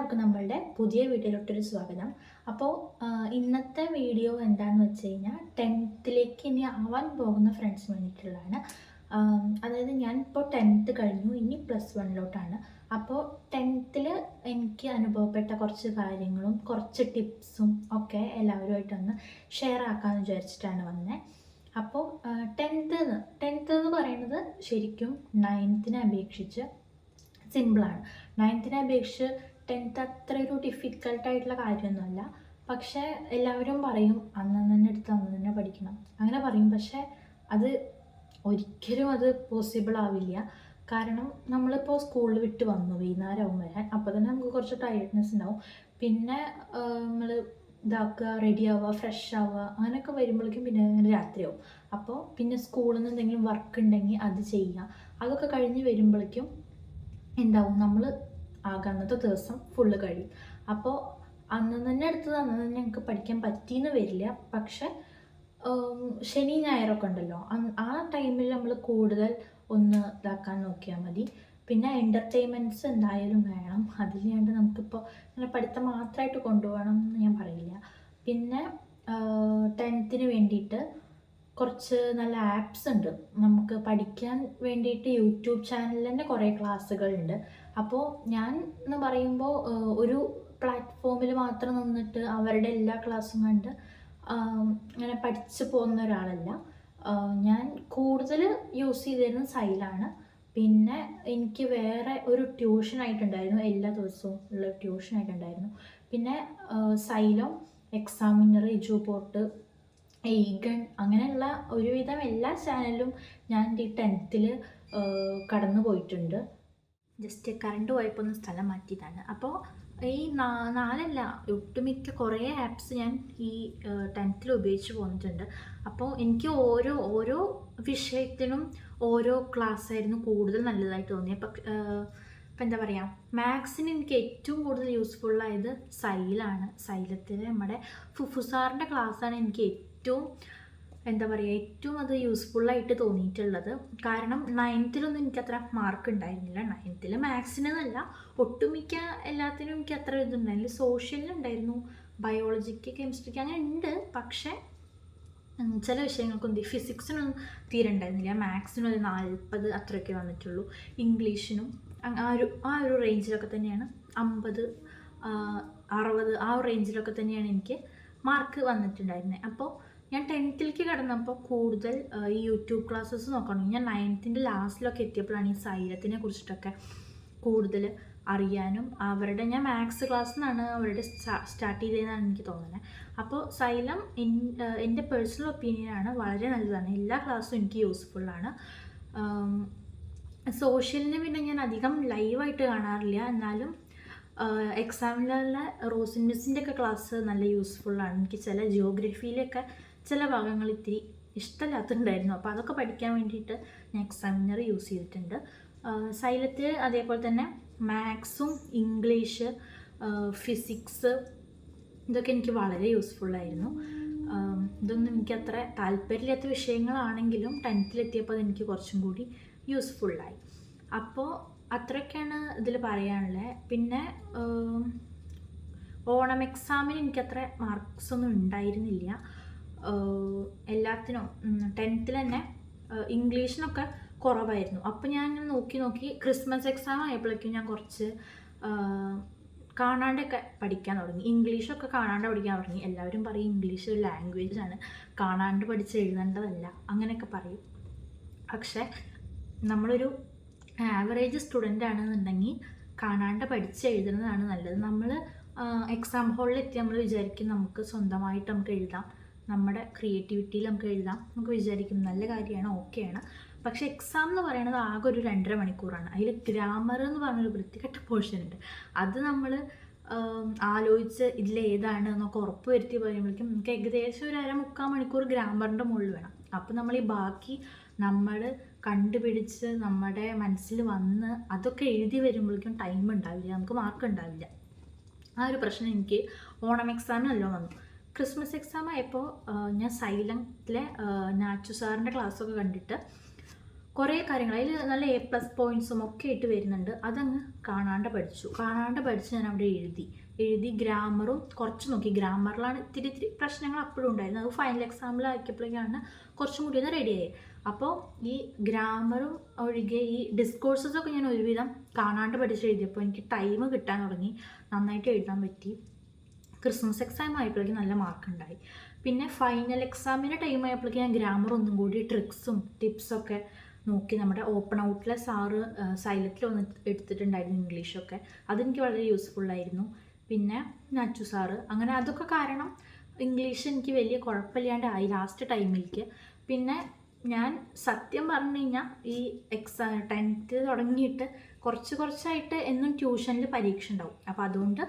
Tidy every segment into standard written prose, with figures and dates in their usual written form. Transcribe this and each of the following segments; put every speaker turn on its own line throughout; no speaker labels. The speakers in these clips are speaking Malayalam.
എല്ലാവർക്കും നമ്മളുടെ പുതിയ വീഡിയോയിലോട്ടൊരു സ്വാഗതം. അപ്പോൾ ഇന്നത്തെ വീഡിയോ എന്താണെന്ന് വെച്ച് കഴിഞ്ഞാൽ 10th ഇനി ആവാൻ പോകുന്ന ഫ്രണ്ട്സിന് വേണ്ടിയിട്ടുള്ളതാണ്. അതായത് ഞാനിപ്പോൾ 10th കഴിഞ്ഞു, ഇനി +1 അപ്പോൾ 10th എനിക്ക് അനുഭവപ്പെട്ട കുറച്ച് കാര്യങ്ങളും കുറച്ച് ടിപ്സും ഒക്കെ എല്ലാവരുമായിട്ടൊന്ന് ഷെയർ ആക്കാമെന്ന് വിചാരിച്ചിട്ടാണ് വന്നത്. അപ്പോൾ 10th എന്ന് പറയുന്നത് ശരിക്കും 9th അപേക്ഷിച്ച് സിമ്പിളാണ്. 9th അപേക്ഷിച്ച് 10th അത്ര ഒരു ഡിഫിക്കൽട്ടായിട്ടുള്ള കാര്യമൊന്നുമല്ല. പക്ഷേ എല്ലാവരും പറയും അന്ന് തന്നെ എടുത്ത് അന്ന് തന്നെ പഠിക്കണം, അങ്ങനെ പറയും. പക്ഷേ അത് ഒരിക്കലും അത് പോസിബിൾ ആവില്ല. കാരണം നമ്മളിപ്പോൾ സ്കൂളിൽ വിട്ട് വന്നു, വൈകുന്നേരമാവും വരാൻ. അപ്പോൾ തന്നെ നമുക്ക് കുറച്ച് ടയർഡ്നെസ് ഉണ്ടാവും. പിന്നെ നമ്മൾ ഇതാക്കുക, റെഡി ആവുക, ഫ്രഷ് ആവുക, അങ്ങനെയൊക്കെ വരുമ്പോഴേക്കും പിന്നെ അങ്ങനെ രാത്രിയാവും. അപ്പോൾ പിന്നെ സ്കൂളിൽ നിന്ന് എന്തെങ്കിലും വർക്ക് ഉണ്ടെങ്കിൽ അത് ചെയ്യുക. അതൊക്കെ കഴിഞ്ഞ് വരുമ്പോഴേക്കും എന്താവും, നമ്മൾ അന്നത്തെ ദിവസം ഫുള്ള് കഴിയും. അപ്പോൾ അന്ന് തന്നെ എടുത്തത് അന്ന് തന്നെ ഞങ്ങൾക്ക് പഠിക്കാൻ പറ്റിയെന്ന് വരില്ല. പക്ഷെ ശനി ഞായറൊക്കെ ഉണ്ടല്ലോ, ആ ടൈമിൽ നമ്മൾ കൂടുതൽ ഒന്ന് ഇതാക്കാൻ നോക്കിയാൽ മതി. പിന്നെ എൻ്റർടൈൻമെൻറ്റ്സ് എന്തായാലും വേണം. അതില്ലാണ്ട് നമുക്കിപ്പോൾ അങ്ങനെ പഠിത്തം മാത്രമായിട്ട് കൊണ്ടുപോകണം എന്ന് ഞാൻ പറയില്ല. പിന്നെ 10th വേണ്ടിയിട്ട് കുറച്ച് നല്ല ആപ്സ് ഉണ്ട്. നമുക്ക് പഠിക്കാൻ വേണ്ടിയിട്ട് യൂട്യൂബ് ചാനലിൽ തന്നെ കുറേ ക്ലാസ്സുകളുണ്ട്. അപ്പോൾ ഞാൻ എന്ന് പറയുമ്പോൾ ഒരു പ്ലാറ്റ്ഫോമിൽ മാത്രം നിന്നിട്ട് അവരുടെ എല്ലാ ക്ലാസ്സും കണ്ട് അങ്ങനെ പഠിച്ചു പോകുന്ന ഒരാളല്ല. ഞാൻ കൂടുതൽ യൂസ് ചെയ്തിരുന്നത് സൈലാണ്. പിന്നെ എനിക്ക് വേറെ ഒരു ട്യൂഷനായിട്ടുണ്ടായിരുന്നു, എല്ലാ ദിവസവും ഉള്ള ട്യൂഷനായിട്ടുണ്ടായിരുന്നു. പിന്നെ സൈലം, എക്സാമിനർ, എജുപോർട്ട്, ഈഗൺ, അങ്ങനെയുള്ള ഒരുവിധം എല്ലാ ചാനലിലും ഞാൻ ഈ 10th കടന്നു പോയിട്ടുണ്ട്. ജസ്റ്റ് കറണ്ട് പോയപ്പോൾ ഒന്ന് സ്ഥലം മാറ്റിയതാണ്. അപ്പോൾ ഈ നാലല്ല, ഒട്ടുമിക്ക കുറേ ആപ്സ് ഞാൻ ഈ 10th ഉപയോഗിച്ച് പോന്നിട്ടുണ്ട്. അപ്പോൾ എനിക്ക് ഓരോ വിഷയത്തിനും ഓരോ ക്ലാസ് ആയിരുന്നു കൂടുതൽ നല്ലതായിട്ട് തോന്നിയത്. ഇപ്പം എന്താ പറയുക, മാത്സിന് എനിക്ക് ഏറ്റവും കൂടുതൽ യൂസ്ഫുള്ളായത് സൈലാണ്. സൈലത്തിൽ നമ്മുടെ ഫുഫു സാറിൻ്റെ ക്ലാസ്സാണ് എനിക്ക് ഏറ്റവും എന്താ പറയുക, ഏറ്റവും അത് യൂസ്ഫുള്ളായിട്ട് തോന്നിയിട്ടുള്ളത്. കാരണം 9th എനിക്കത്ര മാർക്ക് ഉണ്ടായിരുന്നില്ല. 9th മാത്സിനെന്നല്ല, ഒട്ടുമിക്ക എല്ലാത്തിനും എനിക്ക് അത്ര ഇതുണ്ടായിരുന്നില്ല. സോഷ്യലിനുണ്ടായിരുന്നു, ബയോളജിക്ക്, കെമിസ്ട്രിക്ക് അങ്ങനെ ഉണ്ട്. പക്ഷേ ചില വിഷയങ്ങൾക്കൊന്നും, ഫിസിക്സിനൊന്നും തീരെ ഉണ്ടായിരുന്നില്ല. മാത്സിനും ഒരു 40 അത്രയൊക്കെ വന്നിട്ടുള്ളൂ. ഇംഗ്ലീഷിനും ആ ഒരു റേഞ്ചിലൊക്കെ തന്നെയാണ്, 50, 60 ആ ഒരു റേഞ്ചിലൊക്കെ തന്നെയാണ് എനിക്ക് മാർക്ക് വന്നിട്ടുണ്ടായിരുന്നത്. അപ്പോൾ ഞാൻ 10th കടന്നപ്പോൾ കൂടുതൽ ഈ യൂട്യൂബ് ക്ലാസ്സസ് നോക്കണം. ഞാൻ 9th ലാസ്റ്റിലൊക്കെ എത്തിയപ്പോഴാണ് ഈ സൈലത്തിനെ കുറിച്ചിട്ടൊക്കെ കൂടുതൽ അറിയാനും ഞാൻ മാത്സ് ക്ലാസ്സിൽ നിന്നാണ് അവരുടെ സ്റ്റാർട്ട് ചെയ്തതെന്നാണ് എനിക്ക് തോന്നുന്നത്. അപ്പോൾ സൈലം എൻ്റെ പേഴ്സണൽ ഒപ്പീനിയനാണ്, വളരെ നല്ലതാണ്. എല്ലാ ക്ലാസ്സും എനിക്ക് യൂസ്ഫുള്ളാണ്. സോഷ്യലിന് പിന്നെ ഞാൻ അധികം ലൈവായിട്ട് കാണാറില്ല. എന്നാലും എക്സാമിനുള്ള റോസിൻ മിസ്സിൻ്റെ ഒക്കെ ക്ലാസ് നല്ല യൂസ്ഫുള്ളാണ്. എനിക്ക് ചില ജിയോഗ്രഫിയിലൊക്കെ ചില ഭാഗങ്ങൾ ഇത്തിരി ഇഷ്ടമില്ലാത്തുണ്ടായിരുന്നു. അപ്പോൾ അതൊക്കെ പഠിക്കാൻ വേണ്ടിയിട്ട് ഞാൻ എക്സാമിനർ യൂസ് ചെയ്തിട്ടുണ്ട്. സൈലത്തിൽ അതേപോലെ തന്നെ മാത്സും ഇംഗ്ലീഷ്, ഫിസിക്സ്, ഇതൊക്കെ എനിക്ക് വളരെ യൂസ്ഫുള്ളായിരുന്നു. ഇതൊന്നും എനിക്കത്ര താല്പര്യമില്ലാത്ത വിഷയങ്ങളാണെങ്കിലും 10th അതെനിക്ക് കുറച്ചും കൂടി യൂസ്ഫുള്ളായി. അപ്പോൾ അത്രയൊക്കെയാണ് ഇതിൽ പറയാനുള്ളത്. പിന്നെ ഓണം എക്സാമിന് എനിക്കത്ര മാർക്സൊന്നും ഉണ്ടായിരുന്നില്ല. എല്ലാത്തിനും 10th തന്നെ ഇംഗ്ലീഷിനൊക്കെ കുറവായിരുന്നു. അപ്പോൾ ഞാൻ ഇങ്ങനെ നോക്കി ക്രിസ്മസ് എക്സാം ആയപ്പോഴേക്കും ഞാൻ കുറച്ച് കാണാണ്ടൊക്കെ പഠിക്കാൻ തുടങ്ങി. ഇംഗ്ലീഷൊക്കെ കാണാണ്ട് പഠിക്കാൻ തുടങ്ങി. എല്ലാവരും പറയും ഇംഗ്ലീഷ് ഒരു ലാംഗ്വേജാണ്, കാണാണ്ട് പഠിച്ച് എഴുതേണ്ടതല്ല, അങ്ങനെയൊക്കെ പറയും. പക്ഷേ നമ്മളൊരു ആവറേജ് സ്റ്റുഡൻ്റ് ആണെന്നുണ്ടെങ്കിൽ കാണാണ്ട് പഠിച്ച് എഴുതുന്നതാണ് നല്ലത്. നമ്മൾ എക്സാം ഹാളിൽ എത്തി നമ്മൾ വിചാരിക്കും നമുക്ക് സ്വന്തമായിട്ട് നമുക്ക് എഴുതാം, നമ്മുടെ ക്രിയേറ്റിവിറ്റിയിൽ നമുക്ക് എഴുതാം, നമുക്ക് വിചാരിക്കും നല്ല കാര്യമാണ്, ഓക്കെയാണ്. പക്ഷേ എക്സാം എന്ന് പറയുന്നത് ആകെ ഒരു 2.5 മണിക്കൂറാണ്. അതിൽ ഗ്രാമർ എന്ന് പറഞ്ഞൊരു വൃത്തികെട്ട പോർഷൻ ഉണ്ട്. അത് നമ്മൾ ആലോചിച്ച് ഇതിലേതാണ് എന്നൊക്കെ ഉറപ്പ് വരുത്തി പറയുമ്പോഴേക്കും നമുക്ക് ഏകദേശം ഒരു 1.5-3 മണിക്കൂർ ഗ്രാമറിൻ്റെ മുകളിൽ വേണം. അപ്പോൾ നമ്മൾ ഈ ബാക്കി നമ്മൾ കണ്ടുപിടിച്ച് നമ്മുടെ മനസ്സിൽ വന്ന് അതൊക്കെ എഴുതി വരുമ്പോഴേക്കും ടൈം ഉണ്ടാവില്ല, നമുക്ക് മാർക്ക് ഉണ്ടാവില്ല. ആ ഒരു പ്രശ്നം എനിക്ക് ഓണം എക്സാമിനല്ലോ വന്നു. ക്രിസ്മസ് എക്സാം ആയപ്പോൾ ഞാൻ സൈലത്തിലെ നാച്ചു സാറിൻ്റെ ക്ലാസ്സൊക്കെ കണ്ടിട്ട് കുറേ കാര്യങ്ങൾ അതിൽ നല്ല A+ പോയിൻറ്സും ഒക്കെ ആയിട്ട് വരുന്നുണ്ട്. അതങ്ങ് കാണാണ്ട് പഠിച്ച് ഞാൻ അവിടെ എഴുതി ഗ്രാമറും കുറച്ച് നോക്കി. ഗ്രാമറിലാണ് ഇത്തിരി പ്രശ്നങ്ങൾ അപ്പോഴും ഉണ്ടായിരുന്നു. അത് ഫൈനൽ എക്സാമിലാക്കിയപ്പോഴേക്കാണ് കുറച്ചും കൂടി ഒന്ന് റെഡിയായി. അപ്പോൾ ഈ ഗ്രാമറും ഒഴികെ ഈ ഡിസ്കോഴ്സസൊക്കെ ഞാൻ ഒരുവിധം കാണാണ്ട് പഠിച്ച് എഴുതിയപ്പോൾ എനിക്ക് ടൈം കിട്ടാൻ തുടങ്ങി, നന്നായിട്ട് എഴുതാൻ പറ്റി. ക്രിസ്മസ് എക്സാം ആയപ്പോഴേക്കും നല്ല മാർക്കുണ്ടായി. പിന്നെ ഫൈനൽ എക്സാമിൻ്റെ ടൈം ആയപ്പോഴേക്കും ഞാൻ ഗ്രാമർ ഒന്നും കൂടി ട്രിക്സും ടിപ്സൊക്കെ നോക്കി. നമ്മുടെ ഓപ്പൺ ഔട്ടിലെ സാറ് സൈലത്തിൽ ഒന്ന് എടുത്തിട്ടുണ്ടായിരുന്നു ഇംഗ്ലീഷൊക്കെ, അതെനിക്ക് വളരെ യൂസ്ഫുള്ളായിരുന്നു. പിന്നെ നാച്ചു സാറ്, അങ്ങനെ അതൊക്കെ കാരണം ഇംഗ്ലീഷ് എനിക്ക് വലിയ കുഴപ്പമില്ലാണ്ടായി ലാസ്റ്റ് ടൈമിലേക്ക്. പിന്നെ ഞാൻ സത്യം പറഞ്ഞു കഴിഞ്ഞാൽ ഈ 10th തുടങ്ങിയിട്ട് കുറച്ചായിട്ട് എന്നും ട്യൂഷനിൽ പരീക്ഷ ഉണ്ടാവും. അപ്പോൾ അതുകൊണ്ട്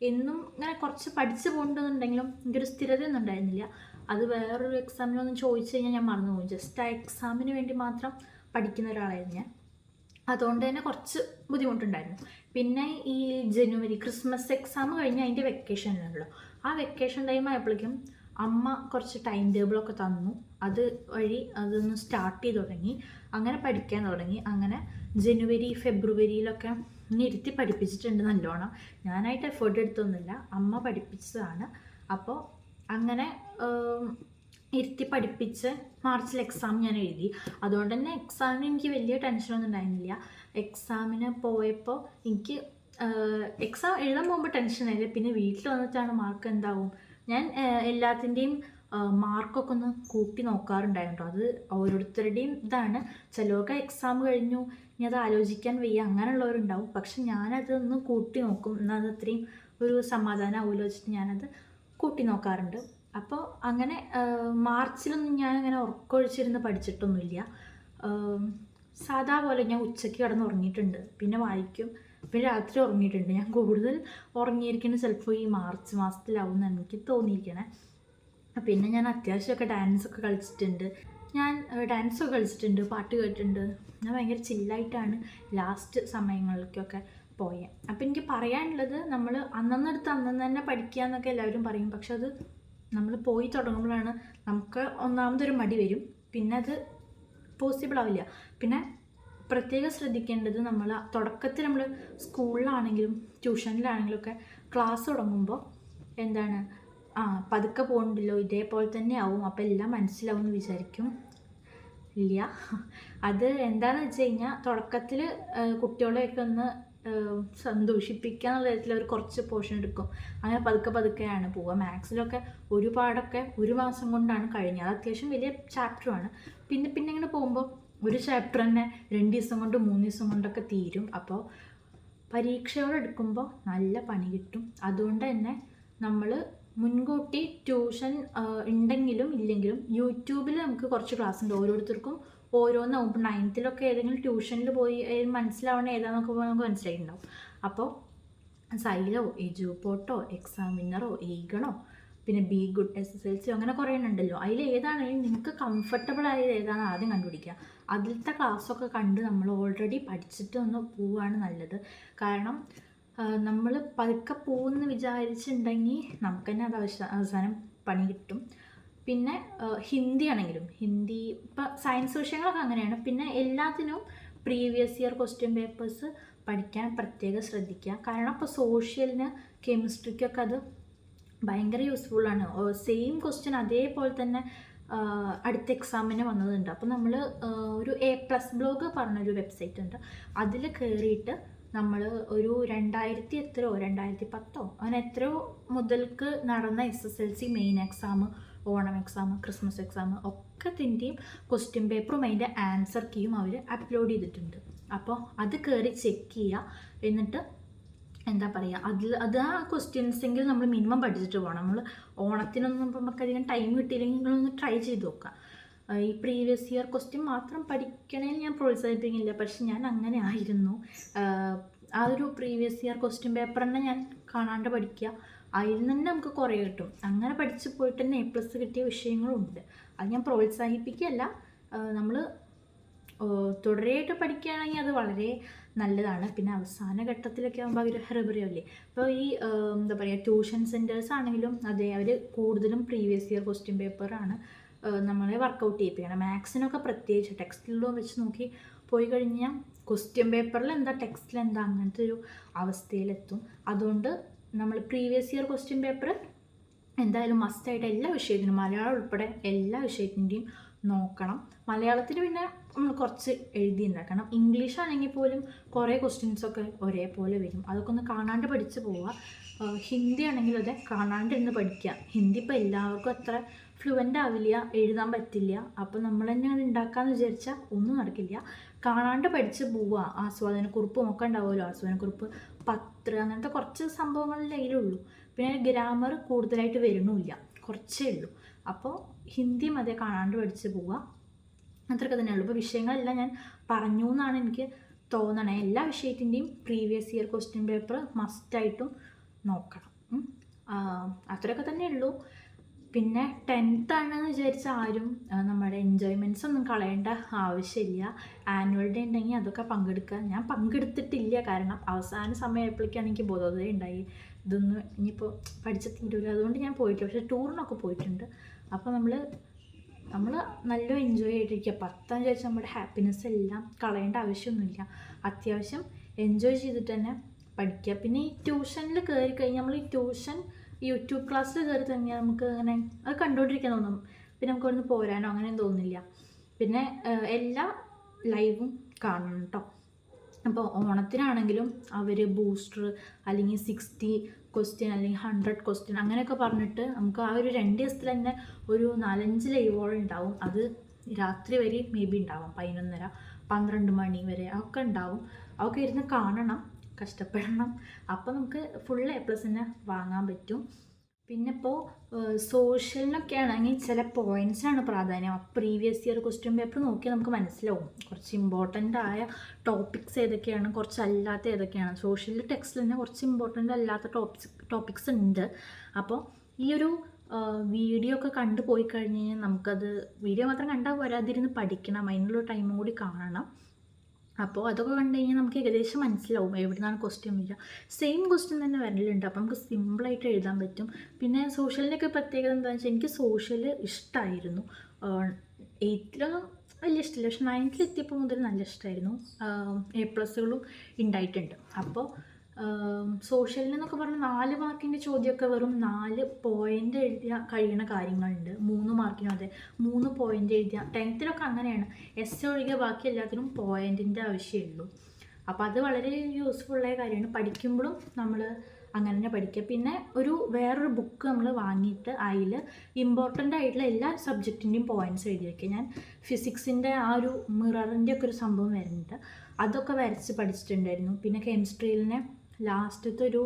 എന്നും ഇങ്ങനെ കുറച്ച് പഠിച്ച് പോകേണ്ടതുണ്ടെങ്കിലും എനിക്കൊരു സ്ഥിരതയൊന്നും ഉണ്ടായിരുന്നില്ല. അത് വേറൊരു എക്സാമിനൊന്നും ചോദിച്ചു കഴിഞ്ഞാൽ ഞാൻ മറന്നു പോകും. ജസ്റ്റ് ആ എക്സാമിന് വേണ്ടി മാത്രം പഠിക്കുന്ന ഒരാളായിരുന്നു ഞാൻ. അതുകൊണ്ട് തന്നെ കുറച്ച് ബുദ്ധിമുട്ടുണ്ടായിരുന്നു. പിന്നെ ഈ ജനുവരി ക്രിസ്മസ് എക്സാം കഴിഞ്ഞ് അതിൻ്റെ വെക്കേഷനിലുണ്ടല്ലോ, ആ വെക്കേഷൻ ടൈം ആയപ്പോഴേക്കും അമ്മ കുറച്ച് ടൈം ടേബിളൊക്കെ തന്നു. അത് വഴി അതൊന്ന് സ്റ്റാർട്ട് ചെയ്ത് തുടങ്ങി, അങ്ങനെ പഠിക്കാൻ തുടങ്ങി. അങ്ങനെ ജനുവരി ഫെബ്രുവരിയിലൊക്കെ ഇരുത്തി പഠിപ്പിച്ചിട്ടുണ്ട് നല്ലോണം. ഞാനായിട്ട് എഫേർട്ട് എടുത്തൊന്നുമില്ല, അമ്മ പഠിപ്പിച്ചതാണ്. അപ്പോൾ അങ്ങനെ ഇരുത്തി പഠിപ്പിച്ച് മാർച്ചിൽ എക്സാം ഞാൻ എഴുതി. അതുകൊണ്ട് തന്നെ എക്സാമിന് എനിക്ക് വലിയ ടെൻഷനൊന്നും ഉണ്ടായിരുന്നില്ല. എക്സാമിന് പോയപ്പോൾ എനിക്ക് എക്സാം എഴുതാൻ പോകുമ്പോൾ ടെൻഷനായില്ല. പിന്നെ വീട്ടിൽ വന്നിട്ടാണ് മാർക്ക് എന്താവും, ഞാൻ എല്ലാത്തിൻ്റെയും മാർക്കൊക്കെ ഒന്ന് കൂട്ടി നോക്കാറുണ്ടായിരുന്നു. അത് ഓരോരുത്തരുടെയും ഇതാണ്. ചിലർക്ക് എക്സാം കഴിഞ്ഞു ഇനി അത് ആലോചിക്കാൻ വയ്യ, അങ്ങനെയുള്ളവരുണ്ടാവും. പക്ഷെ ഞാനതൊന്ന് കൂട്ടി നോക്കും, എന്നാൽ അത് അത്രയും ഒരു സമാധാനം ആലോചിച്ചിട്ട് ഞാനത് കൂട്ടി നോക്കാറുണ്ട്. അപ്പോൾ അങ്ങനെ മാർച്ചിലൊന്നും ഞാൻ അങ്ങനെ ഉറക്കമൊഴിച്ചിരുന്ന് പഠിച്ചിട്ടൊന്നുമില്ല. സാധാ പോലെ ഞാൻ ഉച്ചയ്ക്ക് കിടന്ന് ഉറങ്ങിയിട്ടുണ്ട്, പിന്നെ വായിക്കും, പിന്നെ രാത്രി ഉറങ്ങിയിട്ടുണ്ട്. ഞാൻ കൂടുതൽ ഉറങ്ങിയിരിക്കുന്നത് ചിലപ്പോൾ ഈ മാർച്ച് മാസത്തിലാവും എന്ന് എനിക്ക് തോന്നിയിരിക്കണേ. പിന്നെ ഞാൻ അത്യാവശ്യമൊക്കെ ഡാൻസൊക്കെ കളിച്ചിട്ടുണ്ട്. പാട്ട് കേട്ടിട്ടുണ്ട്. ഞാൻ ഭയങ്കര ചില്ലായിട്ടാണ് ലാസ്റ്റ് സമയങ്ങളിലേക്കൊക്കെ പോയത്. അപ്പോൾ എനിക്ക് പറയാനുള്ളത്, നമ്മൾ അന്നെടുത്ത് അന്നു തന്നെ പഠിക്കുക എന്നൊക്കെ എല്ലാവരും പറയും. പക്ഷെ അത് നമ്മൾ പോയി തുടങ്ങുമ്പോഴാണ് നമുക്ക് ഒന്നാമതൊരു മടി വരും, പിന്നെ അത് പോസിബിൾ ആവില്ല. പിന്നെ പ്രത്യേകം ശ്രദ്ധിക്കേണ്ടത്, നമ്മൾ തുടക്കത്തിൽ നമ്മൾ സ്കൂളിലാണെങ്കിലും ട്യൂഷനിലാണെങ്കിലും ഒക്കെ ക്ലാസ് തുടങ്ങുമ്പോൾ എന്താണ്, പതുക്കെ പോകണ്ടല്ലോ, ഇതേപോലെ തന്നെ ആവും, അപ്പോൾ എല്ലാം മനസ്സിലാവും എന്ന് വിചാരിക്കും. ഇല്ല, അത് എന്താണെന്ന് വെച്ച് കഴിഞ്ഞാൽ തുടക്കത്തിൽ കുട്ടികളെയൊക്കെ ഒന്ന് സന്തോഷിപ്പിക്കുക എന്നുള്ള തരത്തിൽ അവർ കുറച്ച് പോർഷൻ എടുക്കും. അങ്ങനെ പതുക്കെയാണ് പോവുക. മാത്സിലൊക്കെ ഒരുപാടൊക്കെ ഒരു മാസം കൊണ്ടാണ് കഴിഞ്ഞത്. അത് അത്യാവശ്യം വലിയ ചാപ്റ്ററുമാണ്. പിന്നെ ഇങ്ങനെ പോകുമ്പോൾ ഒരു ചാപ്റ്റർ തന്നെ 2 ദിവസം കൊണ്ട് 3 ദിവസം കൊണ്ടൊക്കെ തീരും. അപ്പോൾ പരീക്ഷയോടെടുക്കുമ്പോൾ നല്ല പണി കിട്ടും. അതുകൊണ്ട് തന്നെ നമ്മൾ മുൻകൂട്ടി ട്യൂഷൻ ഉണ്ടെങ്കിലും ഇല്ലെങ്കിലും യൂട്യൂബിൽ നമുക്ക് കുറച്ച് ക്ലാസ് ഉണ്ട്. ഓരോരുത്തർക്കും ഓരോന്നാവും. ഇപ്പോൾ 9th ഏതെങ്കിലും ട്യൂഷനിൽ പോയി മനസ്സിലാവണ ഏതാണെന്നൊക്കെ നമുക്ക് മനസ്സിലായിട്ടുണ്ടാവും. അപ്പോൾ സൈലോ, എജുപോട്ടോ, എക്സാമിനറോ, ഈഗണോ, പിന്നെ ബി ഗുഡ്, SSLC, അങ്ങനെ കുറേ ഉണ്ടല്ലോ. അതിൽ ഏതാണെങ്കിലും നിങ്ങൾക്ക് കംഫർട്ടബിൾ ആയത് ഏതാണ് ആദ്യം കണ്ടുപിടിക്കുക. അതിലത്തെ ക്ലാസ്സൊക്കെ കണ്ട് നമ്മൾ ഓൾറെഡി പഠിച്ചിട്ട് ഒന്ന് പോവുകയാണ് നല്ലത്. കാരണം നമ്മൾ പതുക്കെ പോകുമെന്ന് വിചാരിച്ചിട്ടുണ്ടെങ്കിൽ നമുക്ക് തന്നെ അത് അവസാനം പണി കിട്ടും. പിന്നെ ഹിന്ദി ആണെങ്കിലും, ഇപ്പം സയൻസ് വിഷയങ്ങളൊക്കെ അങ്ങനെയാണ്. പിന്നെ എല്ലാത്തിനും പ്രീവിയസ് ഇയർ ക്വസ്റ്റ്യൻ പേപ്പേഴ്സ് പഠിക്കാൻ പ്രത്യേകം ശ്രദ്ധിക്കുക. കാരണം ഇപ്പോൾ സോഷ്യലിന്, കെമിസ്ട്രിക്കൊക്കെ അത് ഭയങ്കര യൂസ്ഫുള്ളാണ്. സെയിം ക്വസ്റ്റ്യൻ അതേപോലെ തന്നെ അടുത്ത എക്സാമിന് വന്നതുണ്ട്. അപ്പോൾ നമ്മൾ ഒരു A+ ബ്ലോഗ് പറഞ്ഞൊരു വെബ്സൈറ്റ് ഉണ്ട്, അതിൽ കയറിയിട്ട് നമ്മൾ ഒരു 2010 അങ്ങനെ എത്രയോ മുതൽക്ക് നടന്ന SSLC main exam, Onam exam, Christmas exam ഒക്കത്തിൻ്റെയും ക്വസ്റ്റ്യൻ പേപ്പറും അതിൻ്റെ ആൻസർ കീയും അവർ അപ്ലോഡ് ചെയ്തിട്ടുണ്ട്. അപ്പോൾ അത് കയറി ചെക്ക് ചെയ്യുക. എന്നിട്ട് എന്താ പറയുക, അത് ആ ക്വസ്റ്റ്യൻസെങ്കിലും നമ്മൾ മിനിമം പഠിച്ചിട്ട് പോകണം. നമ്മൾ ഓണത്തിനൊന്നും ഇപ്പം നമുക്കധികം ടൈം കിട്ടിയില്ലെങ്കിൽ നിങ്ങളൊന്ന് ട്രൈ ചെയ്ത് നോക്കുക. ഈ പ്രീവിയസ് ഇയർ ക്വസ്റ്റ്യൻ മാത്രം പഠിക്കണേൽ ഞാൻ പ്രോത്സാഹിപ്പിക്കുന്നില്ല, പക്ഷെ ഞാൻ അങ്ങനെ ആയിരുന്നു. ആ ഒരു പ്രീവിയസ് ഇയർ ക്വസ്റ്റ്യൻ പേപ്പർ തന്നെ ഞാൻ കാണാണ്ട് പഠിക്കുക, അതിൽ നിന്ന് തന്നെ നമുക്ക് കുറേ കിട്ടും. അങ്ങനെ പഠിച്ച് പോയിട്ട് തന്നെ A+ കിട്ടിയ വിഷയങ്ങളുണ്ട്. അത് ഞാൻ പ്രോത്സാഹിപ്പിക്കുകയല്ല, നമ്മൾ തുടരെയായിട്ട് പഠിക്കുകയാണെങ്കിൽ അത് വളരെ നല്ലതാണ്. പിന്നെ അവസാന ഘട്ടത്തിലൊക്കെ ആകുമ്പോൾ അവർ ഹെറിബറിയല്ലേ. അപ്പോൾ ഈ എന്താ പറയുക, ട്യൂഷൻ സെൻറ്റേഴ്സ് ആണെങ്കിലും അതെ, അവർ കൂടുതലും പ്രീവിയസ് ഇയർ ക്വസ്റ്റ്യൻ പേപ്പറാണ് നമ്മളെ വർക്കൗട്ട് ചെയ്യിപ്പിക്കണം. മാത്സിനൊക്കെ പ്രത്യേകിച്ച് ടെക്സ്റ്റിലോ വെച്ച് നോക്കി പോയി കഴിഞ്ഞാൽ ക്വസ്റ്റ്യൻ പേപ്പറിൽ എന്താ ടെക്സ്റ്റിൽ എന്താ അങ്ങനത്തെ ഒരു അവസ്ഥയിലെത്തും. അതുകൊണ്ട് നമ്മൾ പ്രീവിയസ് ഇയർ ക്വസ്റ്റ്യൻ പേപ്പർ എന്തായാലും മസ്റ്റായിട്ട് എല്ലാ വിഷയത്തിനും, മലയാളം ഉൾപ്പെടെ എല്ലാ വിഷയത്തിൻ്റെയും നോക്കണം. മലയാളത്തിന് പിന്നെ നമ്മൾ കുറച്ച് എഴുതി ഉണ്ടാക്കണം. ഇംഗ്ലീഷ് ആണെങ്കിൽ പോലും കുറേ ക്വസ്റ്റ്യൻസൊക്കെ ഒരേപോലെ വരും, അതൊക്കെ ഒന്ന് കാണാണ്ട് പഠിച്ച് പോവുക. ഹിന്ദി ആണെങ്കിലും അതെ, കാണാണ്ടിരുന്ന് പഠിക്കുക. ഹിന്ദി ഇപ്പോൾ എല്ലാവർക്കും അത്ര ഫ്ലുവൻ്റ് ആവില്ല, എഴുതാൻ പറ്റില്ല. അപ്പോൾ നമ്മൾ തന്നെ അത് ഉണ്ടാക്കാമെന്ന് വിചാരിച്ചാൽ ഒന്നും നടക്കില്ല. കാണാണ്ട് പഠിച്ച് പോവുക. ആസ്വാദനക്കുറിപ്പും ഒക്കെ ഉണ്ടാവുമല്ലോ, ആസ്വാദനക്കുറിപ്പ്, പത്രം, അങ്ങനത്തെ കുറച്ച് സംഭവങ്ങളിലേ അതിലുള്ളൂ. പിന്നെ ഗ്രാമർ കൂടുതലായിട്ട് വരണമില്ല, കുറച്ചേ ഉള്ളൂ. അപ്പോൾ ഹിന്ദിയും അതേ കാണാണ്ട് പഠിച്ച് പോവുക, അത്രയൊക്കെ തന്നെയുള്ളൂ. ഇപ്പോൾ വിഷയങ്ങളെല്ലാം ഞാൻ പറഞ്ഞു എന്നാണ് എനിക്ക് തോന്നണേ. എല്ലാ വിഷയത്തിൻ്റെയും പ്രീവിയസ് ഇയർ ക്വസ്റ്റ്യൻ പേപ്പർ മസ്റ്റായിട്ടും നോക്കണം. അത്രയൊക്കെ തന്നെയുള്ളൂ. പിന്നെ 10th ആണെന്ന് വിചാരിച്ചാൽ ആരും നമ്മുടെ എൻജോയ്മെൻറ്റ്സ് ഒന്നും കളയേണ്ട ആവശ്യമില്ല. ആനുവൽ ഡേ ഉണ്ടെങ്കിൽ അതൊക്കെ പങ്കെടുക്കുക. ഞാൻ പങ്കെടുത്തിട്ടില്ല, കാരണം അവസാന സമയമായപ്പോഴേക്കാണ് എനിക്ക് ബോധോദയം ഉണ്ടായി, ഇതൊന്നും ഇനിയിപ്പോൾ പഠിച്ച് തീരൂല. അതുകൊണ്ട് ഞാൻ പോയിട്ടില്ല. പക്ഷേ ടൂറിനൊക്കെ പോയിട്ടുണ്ട്. അപ്പോൾ നമ്മൾ നല്ല എൻജോയ് ചെയ്തിരിക്കുക. 10th വിചാരിച്ച് നമ്മുടെ ഹാപ്പിനെസ് എല്ലാം കളയേണ്ട ആവശ്യമൊന്നുമില്ല. അത്യാവശ്യം എൻജോയ് ചെയ്തിട്ട് തന്നെ പഠിക്കുക. പിന്നെ ഈ ട്യൂഷനിൽ കയറി കഴിഞ്ഞാൽ, നമ്മൾ ഈ ട്യൂഷൻ യൂട്യൂബ് ക്ലാസ്സിൽ കയറി തുടങ്ങിയാൽ നമുക്ക് അങ്ങനെ അത് കണ്ടുകൊണ്ടിരിക്കാൻ തോന്നും. പിന്നെ നമുക്ക് അവിടുന്ന് പോരാനോ അങ്ങനെയൊന്നും തോന്നില്ല. പിന്നെ എല്ലാ ലൈവും കാണണം കേട്ടോ. അപ്പോൾ ഓണത്തിനാണെങ്കിലും അവർ ബൂസ്റ്റർ അല്ലെങ്കിൽ 60 ക്വസ്റ്റ്യൻ അല്ലെങ്കിൽ 100 ക്വസ്റ്റ്യൻ അങ്ങനെയൊക്കെ പറഞ്ഞിട്ട് നമുക്ക് ആ ഒരു 2 ദിവസത്തിൽ തന്നെ ഒരു 4-5 ലൈവുകൾ ഉണ്ടാവും. അത് രാത്രി വരെ മേ ബി ഉണ്ടാവും, 11:30 12 മണി വരെ ഒക്കെ ഉണ്ടാവും. അതൊക്കെ ഇരുന്ന് കാണണം, കഷ്ടപ്പെടണം. അപ്പോൾ നമുക്ക് ഫുൾ A+ തന്നെ വാങ്ങാൻ പറ്റും. പിന്നെ ഇപ്പോൾ സോഷ്യലിനൊക്കെ ആണെങ്കിൽ ചില പോയിൻറ്റ്സാണ് പ്രാധാന്യം. പ്രീവിയസ് ഇയർ ക്വസ്റ്റ്യൻ പേപ്പർ നോക്കിയാൽ നമുക്ക് മനസ്സിലാവും കുറച്ച് ഇമ്പോർട്ടൻ്റ് ആയ ടോപ്പിക്സ് ഏതൊക്കെയാണ്, കുറച്ചല്ലാത്ത ഏതൊക്കെയാണ്. സോഷ്യൽ ടെക്സ്റ്റിൽ തന്നെ കുറച്ച് ഇമ്പോർട്ടൻ്റ് അല്ലാത്ത ടോപ്പിക്സ് ഉണ്ട്. അപ്പോൾ ഈ ഒരു വീഡിയോ ഒക്കെ കണ്ടു പോയി കഴിഞ്ഞ് കഴിഞ്ഞാൽ നമുക്കത് വീഡിയോ മാത്രം കണ്ടാൽ വരാതിരുന്ന് പഠിക്കണം, അതിനുള്ള ടൈമും കൂടി കാണണം. അപ്പോൾ അതൊക്കെ കണ്ടു കഴിഞ്ഞാൽ നമുക്ക് ഏകദേശം മനസ്സിലാവും എവിടെ നിന്നാണ് ക്വസ്റ്റ്യൻ വരിക. സെയിം ക്വസ്റ്റ്യൻ തന്നെ വരലുണ്ട്, അപ്പോൾ നമുക്ക് സിമ്പിളായിട്ട് എഴുതാൻ പറ്റും. പിന്നെ സോഷ്യലിൻ്റെയൊക്കെ പ്രത്യേകത എന്താണെന്ന് വെച്ചാൽ, എനിക്ക് സോഷ്യൽ ഇഷ്ടമായിരുന്നു. 8th വലിയ ഇഷ്ടമില്ല, പക്ഷെ 9th എത്തിയപ്പോൾ മുതൽ നല്ല ഇഷ്ടമായിരുന്നു. A+കളും ഉണ്ടായിട്ടുണ്ട്. അപ്പോൾ സോഷ്യലിൽ എന്നൊക്കെ പറഞ്ഞാൽ 4 മാർക്കിൻ്റെ ചോദ്യമൊക്കെ വെറും 4 പോയിൻ്റ് എഴുതിയാൽ കഴിയുന്ന കാര്യങ്ങളുണ്ട്. 3 മാർക്കിനും അതെ 3 പോയിൻ്റ് എഴുതിയാൽ. 10th അങ്ങനെയാണ്. എസ് ഒഴികെ ബാക്കി എല്ലാത്തിനും പോയിൻറ്റിൻ്റെ ആവശ്യമുള്ളൂ. അപ്പോൾ അത് വളരെ യൂസ്ഫുള്ളായ കാര്യമാണ്. പഠിക്കുമ്പോഴും നമ്മൾ അങ്ങനെ തന്നെ പഠിക്കുക. പിന്നെ വേറൊരു ബുക്ക് നമ്മൾ വാങ്ങിയിട്ട് അതിൽ ഇമ്പോർട്ടൻ്റ് ആയിട്ടുള്ള എല്ലാ സബ്ജക്റ്റിൻ്റെയും പോയിൻറ്റ്സ് എഴുതി വയ്ക്കുക. ഞാൻ ഫിസിക്സിൻ്റെ ആ ഒരു മിററിൻ്റെ ഒക്കെ ഒരു സംഭവം വരുന്നുണ്ട്, അതൊക്കെ വരച്ച് പഠിച്ചിട്ടുണ്ടായിരുന്നു. പിന്നെ കെമിസ്ട്രിയിലെ ലാസ്റ്റത്തെ ഒരു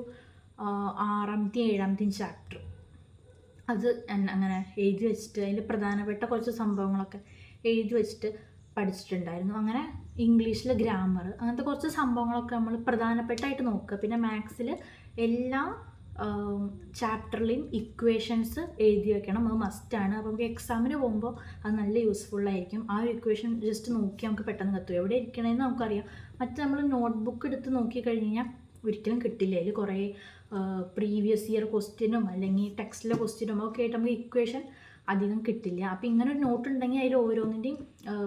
6ാമത്തെയും 7ാമത്തെയും ചാപ്റ്റർ അത് അങ്ങനെ എഴുതി വെച്ചിട്ട് അതിൽ പ്രധാനപ്പെട്ട കുറച്ച് സംഭവങ്ങളൊക്കെ എഴുതി വെച്ചിട്ട് പഠിച്ചിട്ടുണ്ടായിരുന്നു. അങ്ങനെ ഇംഗ്ലീഷിൽ ഗ്രാമർ അങ്ങനത്തെ കുറച്ച് സംഭവങ്ങളൊക്കെ നമ്മൾ പ്രധാനപ്പെട്ടായിട്ട് നോക്കുക. പിന്നെ മാത്സിൽ എല്ലാ ചാപ്റ്ററിലെയും ഇക്വേഷൻസ് എഴുതി വെക്കണം, അത് മസ്റ്റാണ്. അപ്പോൾ നമുക്ക് എക്സാമിന് പോകുമ്പോൾ അത് നല്ല യൂസ്ഫുള്ളായിരിക്കും. ആ ഒരു ഇക്വേഷൻ ജസ്റ്റ് നോക്കി നമുക്ക് പെട്ടെന്ന് കത്തും, എവിടെ ഇരിക്കണമെന്ന് നമുക്കറിയാം. മറ്റേ നമ്മൾ നോട്ട്ബുക്ക് എടുത്ത് നോക്കി കഴിഞ്ഞാൽ ഒരിക്കലും കിട്ടില്ല. അതിൽ കുറേ പ്രീവിയസ് ഇയർ ക്വസ്റ്റ്യനും അല്ലെങ്കിൽ ടെക്സ്റ്റിലെ ക്വസ്റ്റ്യനും ഒക്കെ ആയിട്ട് നമുക്ക് ഇക്വേഷൻ അധികം കിട്ടില്ല. അപ്പോൾ ഇങ്ങനെ ഒരു നോട്ട് ഉണ്ടെങ്കിൽ അതിൽ ഓരോന്നിൻ്റെയും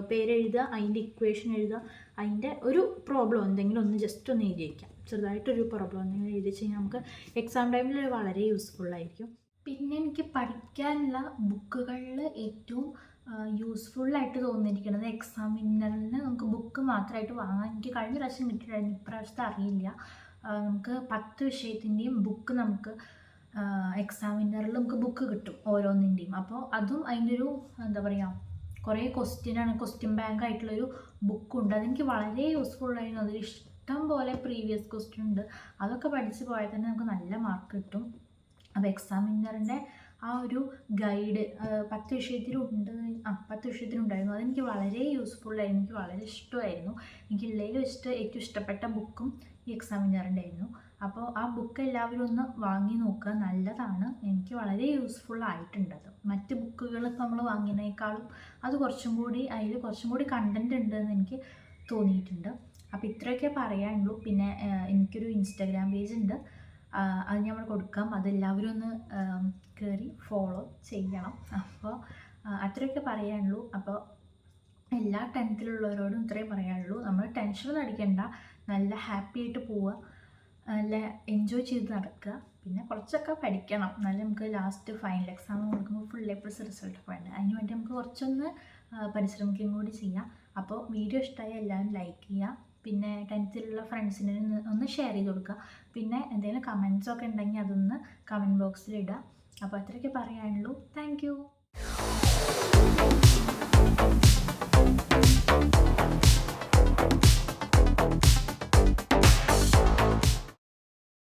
പേരെഴുതുക, അതിൻ്റെ ഇക്വേഷൻ എഴുതുക, അതിൻ്റെ ഒരു പ്രോബ്ലം എന്തെങ്കിലും ഒന്ന് ജസ്റ്റ് ഒന്ന് എഴുതി വയ്ക്കാം. ചെറുതായിട്ടൊരു പ്രോബ്ലം എന്തെങ്കിലും എഴുതി വെച്ച് കഴിഞ്ഞാൽ നമുക്ക് എക്സാം ടൈമിൽ വളരെ യൂസ്ഫുള്ളായിരിക്കും. പിന്നെ എനിക്ക് പഠിക്കാനുള്ള ബുക്കുകളിൽ ഏറ്റവും യൂസ്ഫുള്ളായിട്ട് തോന്നിയിരിക്കുന്നത് എക്സാമിനറിന് നമുക്ക് ബുക്ക് മാത്രമായിട്ട് വാങ്ങാൻ എനിക്ക് കഴിഞ്ഞ പ്രാവശ്യം കിട്ടിയിട്ടായിരുന്നു, ഇപ്രാവശ്യത്തെ അറിയില്ല. നമുക്ക് 10 വിഷയത്തിൻ്റെയും ബുക്ക് നമുക്ക് എക്സാമിനറിൽ നമുക്ക് ബുക്ക് കിട്ടും ഓരോന്നിൻ്റെയും. അപ്പോൾ അതും അതിൻ്റെ ഒരു എന്താ പറയുക, കുറേ ക്വസ്റ്റ്യൻ ബാങ്ക് ആയിട്ടുള്ളൊരു ബുക്കുണ്ട്. അതെനിക്ക് വളരെ യൂസ്ഫുള്ളായിരുന്നു. അതിൽ ഇഷ്ടം പോലെ പ്രീവിയസ് ക്വസ്റ്റ്യൻ ഉണ്ട്. അതൊക്കെ പഠിച്ച് പോയാൽ തന്നെ നമുക്ക് നല്ല മാർക്ക് കിട്ടും. അപ്പോൾ എക്സാമിനറിൻ്റെ ആ ഒരു ഗൈഡ് 10 വിഷയത്തിലുണ്ട്, 10 വിഷയത്തിനുണ്ടായിരുന്നു. അതെനിക്ക് വളരെ യൂസ്ഫുള്ളായിരുന്നു, എനിക്ക് വളരെ ഇഷ്ടമായിരുന്നു. എനിക്ക് ഉള്ളതിൽ വെച്ചിട്ട് ഏറ്റവും ഇഷ്ടപ്പെട്ട ബുക്കും ഈ എക്സാമിനറിൻ്റെ ആയിരുന്നു. അപ്പോൾ ആ ബുക്ക് എല്ലാവരും ഒന്ന് വാങ്ങി നോക്കുക, നല്ലതാണ്. എനിക്ക് വളരെ യൂസ്ഫുൾ ആയിട്ടുണ്ടത്. മറ്റ് ബുക്കുകൾ നമ്മൾ വാങ്ങിയതിനേക്കാളും അത് കുറച്ചും കൂടി കണ്ടൻറ് ഉണ്ടെന്ന് എനിക്ക് തോന്നിയിട്ടുണ്ട്. അപ്പോൾ ഇത്രയൊക്കെ പറയാനുള്ളൂ. പിന്നെ എനിക്കൊരു ഇൻസ്റ്റാഗ്രാം പേജ് ഉണ്ട്, അത് നമ്മൾ കൊടുക്കാം. അതെല്ലാവരും ഒന്ന് കയറി ഫോളോ ചെയ്യണം. അപ്പോൾ അത്രയൊക്കെ പറയാനുള്ളൂ. അപ്പോൾ എല്ലാ ടെൻത്തിലുള്ളവരോടും ഇത്രയും പറയാനുള്ളൂ. നമ്മൾ ടെൻഷനൊന്നും അടിക്കണ്ട, നല്ല ഹാപ്പി ആയിട്ട് പോവുക, നല്ല എൻജോയ് ചെയ്ത് നടക്കുക. പിന്നെ കുറച്ചൊക്കെ പഠിക്കണം, എന്നാലും നമുക്ക് ലാസ്റ്റ് ഫൈനൽ എക്സാം കൊടുക്കുമ്പോൾ ഫുൾ A+ റിസൾട്ടൊക്കെ വേണ്ട. അതിന് വേണ്ടി നമുക്ക് കുറച്ചൊന്ന് പരിശ്രമിക്കുകയും കൂടി ചെയ്യാം. അപ്പോൾ വീഡിയോ ഇഷ്ടമായി എല്ലാവരും ലൈക്ക് ചെയ്യുക, പിന്നെ ടെൻത്തിലുള്ള ഫ്രണ്ട്സിന് ഒന്ന് ഷെയർ ചെയ്ത് കൊടുക്കുക. പിന്നെ എന്തെങ്കിലും കമൻസൊക്കെ ഉണ്ടെങ്കിൽ അതൊന്ന് കമൻറ്റ് ബോക്സിൽ ഇടുക. അപ്പോൾ അത്രയൊക്കെ പറയാനുള്ളൂ. Thank you.